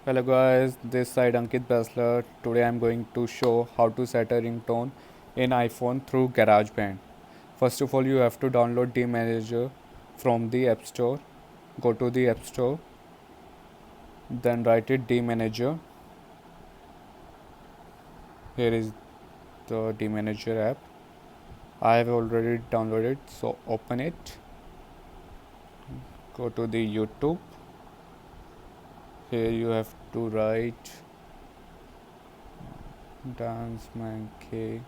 Hello guys, this side Ankit Basler. Today I'm going to show how to set a ringtone in iPhone through GarageBand. First of all, you have to download the manager from the App Store. Go to the App Store, then write it D Manager. Here is the D Manager app. I have already downloaded, so open it. Go to the YouTube. Here you have to write Dance Monkey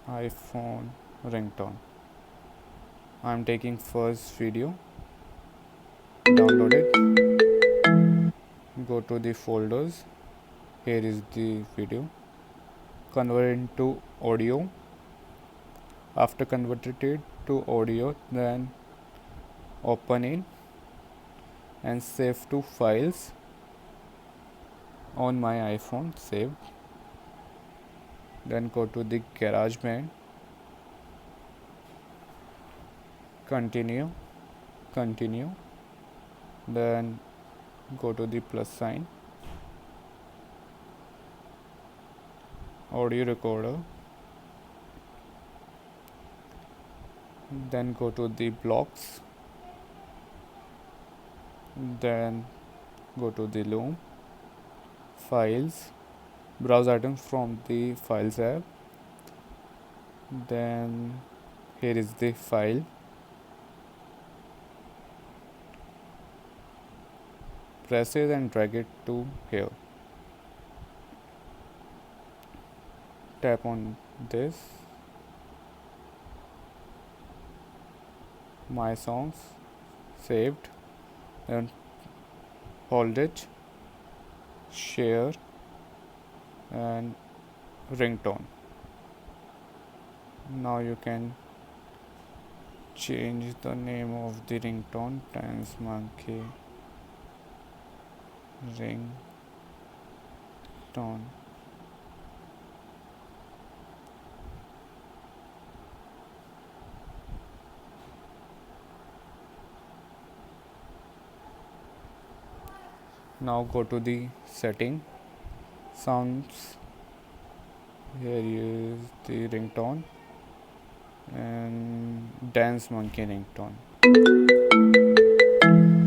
iPhone ringtone. I'm taking first video, download it, go to the folders. Here is the video, convert it into audio. After converted it to audio, then open it and save to files. On my iPhone, save. Then go to the GarageBand, continue, then go to the plus sign, audio recorder, then go to the blocks, then go to the loom, files, browse items from the files app, then here is the file, press it and drag it to here, tap on this, my songs, saved, then hold it, share and ringtone. Now you can change the name of the ringtone, Dance Monkey ringtone. Now go to the setting, sounds. Here is the ringtone and Dance Monkey ringtone.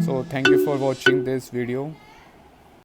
So thank you for watching this video.